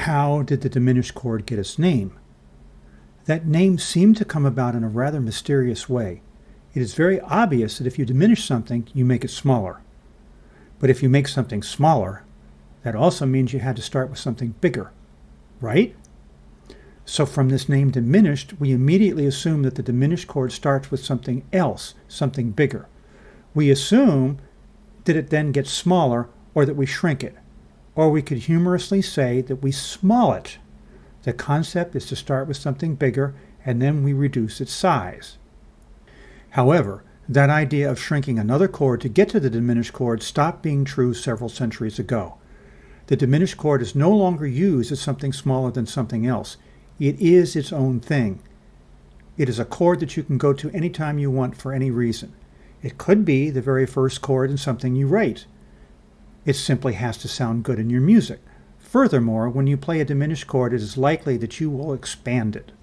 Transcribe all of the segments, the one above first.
How did the diminished chord get its name? That name seemed to come about in a rather mysterious way. It is very obvious that if you diminish something, you make it smaller. But if you make something smaller, that also means you had to start with something bigger, right? So from this name diminished, we immediately assume that the diminished chord starts with something else, something bigger. We assume that it then gets smaller or that we shrink it. Or we could humorously say that we small it. The concept is to start with something bigger and then we reduce its size. However, that idea of shrinking another chord to get to the diminished chord stopped being true several centuries ago. The diminished chord is no longer used as something smaller than something else. It is its own thing. It is a chord that you can go to anytime you want for any reason. It could be the very first chord in something you write. It simply has to sound good in your music. Furthermore, when you play a diminished chord, it is likely that you will expand it.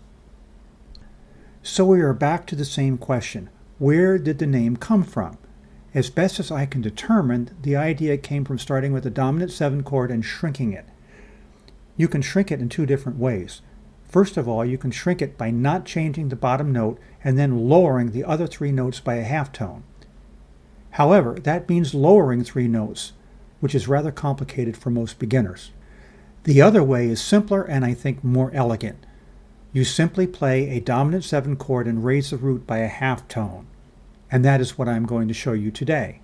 So we are back to the same question. Where did the name come from? As best as I can determine, the idea came from starting with the dominant 7 chord and shrinking it. You can shrink it in two different ways. First of all, you can shrink it by not changing the bottom note and then lowering the other 3 notes by a half tone. However, that means lowering 3 notes, which is rather complicated for most beginners. The other way is simpler and I think more elegant. You simply play a dominant 7 chord and raise the root by a half tone. And that is what I'm going to show you today.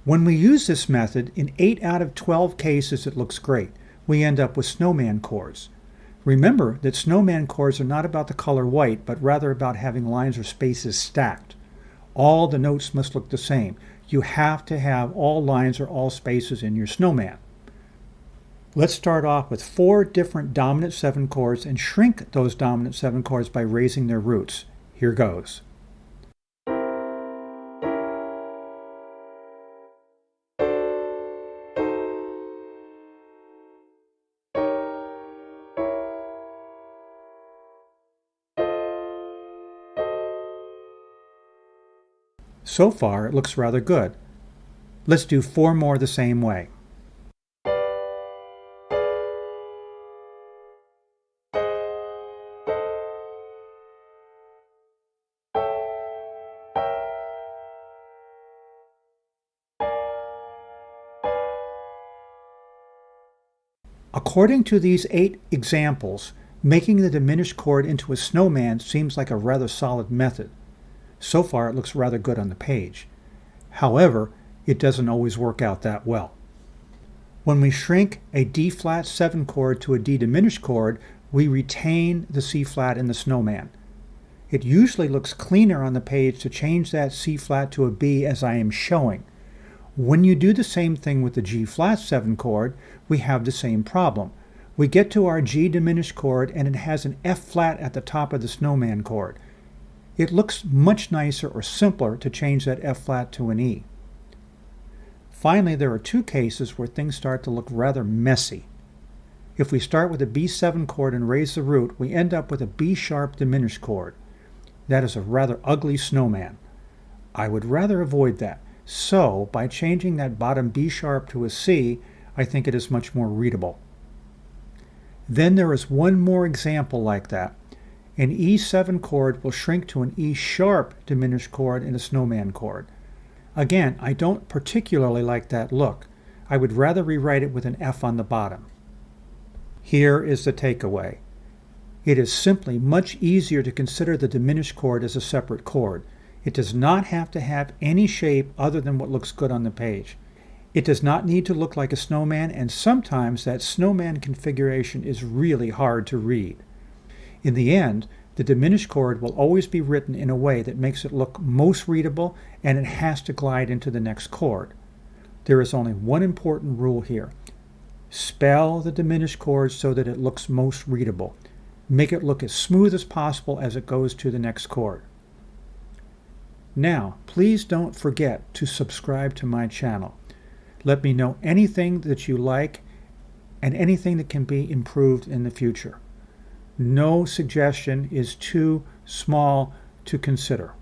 When we use this method, in 8 out of 12 cases it looks great. We end up with snowman chords. Remember that snowman chords are not about the color white, but rather about having lines or spaces stacked. All the notes must look the same. You have to have all lines or all spaces in your snowman. Let's start off with 4 different dominant 7 chords and shrink those dominant 7 chords by raising their roots. Here goes. So far, it looks rather good. Let's do 4 more the same way. According to these 8 examples, making the diminished chord into a snowman seems like a rather solid method. So far, it looks rather good on the page. However, it doesn't always work out that well. When we shrink a D-flat 7 chord to a D diminished chord, we retain the C-flat in the snowman. It usually looks cleaner on the page to change that C-flat to a B as I am showing. When you do the same thing with the G-flat 7 chord, we have the same problem. We get to our G diminished chord and it has an F-flat at the top of the snowman chord. It looks much nicer or simpler to change that F-flat to an E. Finally, there are 2 cases where things start to look rather messy. If we start with a B7 chord and raise the root, we end up with a B-sharp diminished chord. That is a rather ugly snowman. I would rather avoid that. So, by changing that bottom B-sharp to a C, I think it is much more readable. Then there is one more example like that. An E7 chord will shrink to an E-sharp diminished chord in a snowman chord. Again, I don't particularly like that look. I would rather rewrite it with an F on the bottom. Here is the takeaway. It is simply much easier to consider the diminished chord as a separate chord. It does not have to have any shape other than what looks good on the page. It does not need to look like a snowman, and sometimes that snowman configuration is really hard to read. In the end, the diminished chord will always be written in a way that makes it look most readable, and it has to glide into the next chord. There is only one important rule here. Spell the diminished chord so that it looks most readable. Make it look as smooth as possible as it goes to the next chord. Now, please don't forget to subscribe to my channel. Let me know anything that you like and anything that can be improved in the future. No suggestion is too small to consider.